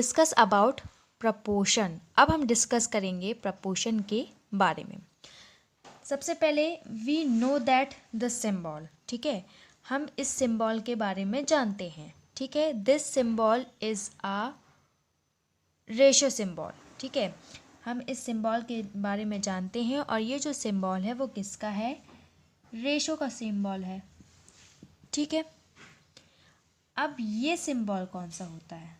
Discuss about proportion. अब हम discuss करेंगे प्रपोर्शन के बारे में। सबसे पहले we know that the symbol, ठीक है, हम इस सिंबल के बारे में जानते हैं, ठीक है। This symbol is a ratio symbol, ठीक है, हम इस सिंबल के बारे में जानते हैं और ये जो सिंबल है वो किसका है, रेशो का सिंबल है, ठीक है। अब ये सिंबल कौन सा होता है,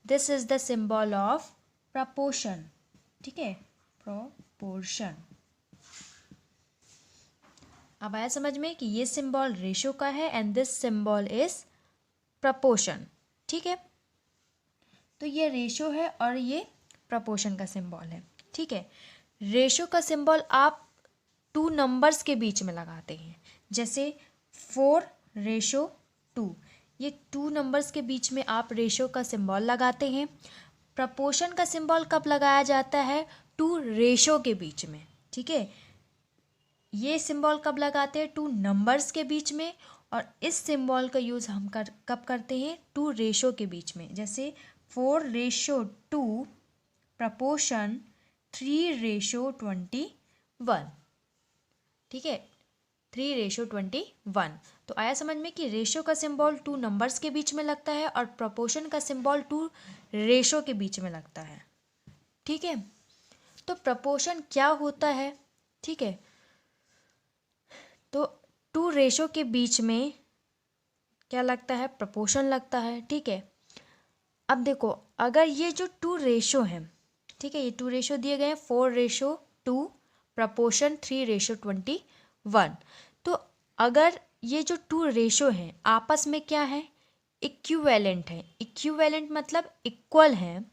this is the symbol of proportion, ठीक है, प्रपोर्शन। अब आया समझ में कि ये सिंबल रेशो का है and this symbol is proportion, ठीक है। तो ये रेशो है और ये प्रपोर्शन का सिंबल है, ठीक है। रेशो का सिंबल आप टू नंबर्स के बीच में लगाते हैं, जैसे 4:2, ये टू नंबर्स के बीच में आप रेशो का सिंबल लगाते हैं। प्रपोर्शन का सिंबल कब लगाया जाता है, टू रेशो के बीच में, ठीक है। ये सिंबल कब लगाते हैं, टू नंबर्स के बीच में, और इस सिंबल का यूज़ हम कब करते हैं, टू रेशो के बीच में, जैसे 4:2 प्रपोर्शन 3:21, ठीक है, 3:21। तो आया समझ में कि रेशो का सिंबल टू नंबर्स के बीच में लगता है और प्रपोर्शन का सिंबल टू रेशो के बीच में लगता है, ठीक है। तो प्रपोर्शन क्या होता है, ठीक है, तो टू रेशो के बीच में क्या लगता है, प्रपोर्शन लगता है, ठीक है। अब देखो, अगर ये जो टू रेशो है, ठीक है, ये टू रेशो दिए गए हैं 4:2 प्रपोर्शन 3:21, तो अगर ये जो टू रेशो हैं आपस में क्या है, इक्विवेलेंट है, इक्विवेलेंट मतलब इक्वल है,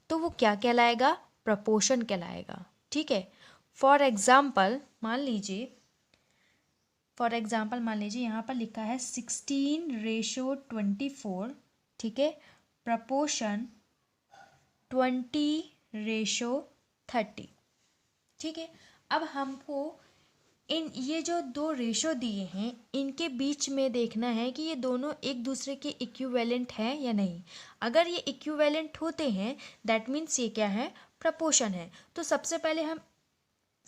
तो वो क्या कहलाएगा, प्रपोर्शन कहलाएगा, ठीक है। फॉर एग्जाम्पल मान लीजिए यहाँ पर लिखा है 16:24, ठीक है, प्रपोर्शन 20:30, ठीक है। अब हमको ये जो दो रेशो दिए हैं इनके बीच में देखना है कि ये दोनों एक दूसरे के इक्विवेलेंट हैं या नहीं। अगर ये इक्विवेलेंट होते हैं दैट मीन्स ये क्या है, प्रपोर्शन है। तो सबसे पहले हम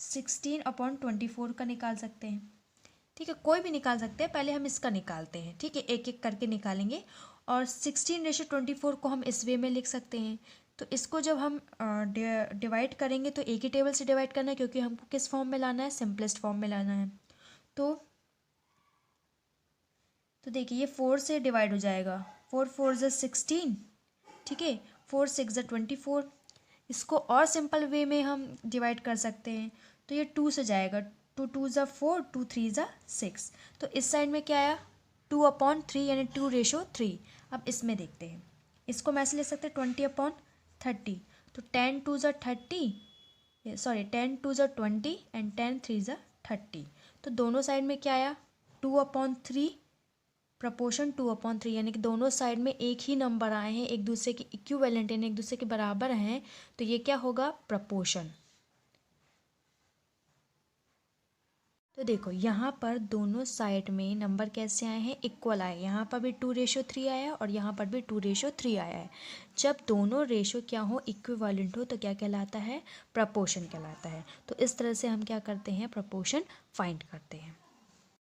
16/24 का निकाल सकते हैं, ठीक है, कोई भी निकाल सकते हैं, पहले हम इसका निकालते हैं, ठीक है, एक एक करके निकालेंगे। और 16:24 को हम इस वे में लिख सकते हैं। तो इसको जब हम डिवाइड करेंगे तो एक ही टेबल से डिवाइड करना है, क्योंकि हमको किस फॉर्म में लाना है, सिंपलेस्ट फॉर्म में लाना है। तो देखिए ये 4 से डिवाइड हो जाएगा, 4 × 16, ठीक है, 4 × 6 = 24। इसको और सिंपल वे में हम डिवाइड कर सकते हैं, तो ये 2 से जाएगा, 2 × 2 = 4, 2 × 3 = 6। तो इस साइड में क्या आया, 2/3 यानी 2:3। अब इसमें देखते हैं, इसको मैं ऐसे ले सकते हैं 20/30, तो 10 × 2 = 30, 10 × 2 = 20 एंड 10 × 3 = 30। तो दोनों साइड में क्या आया, 2/3, प्रपोर्शन 2/3, यानी कि दोनों साइड में एक ही नंबर आए हैं, एक दूसरे के इक्विवेलेंट यानी एक दूसरे के बराबर हैं, तो ये क्या होगा, प्रपोर्शन। तो देखो यहाँ पर दोनों साइड में नंबर कैसे आए हैं, इक्वल आए, यहाँ पर भी 2:3 आया और यहाँ पर भी 2:3 आया है। जब दोनों रेशो क्या हो, इक्विवेलेंट हो, तो क्या कहलाता है, प्रपोर्शन कहलाता है। तो इस तरह से हम क्या करते हैं, प्रपोर्शन फाइंड करते हैं।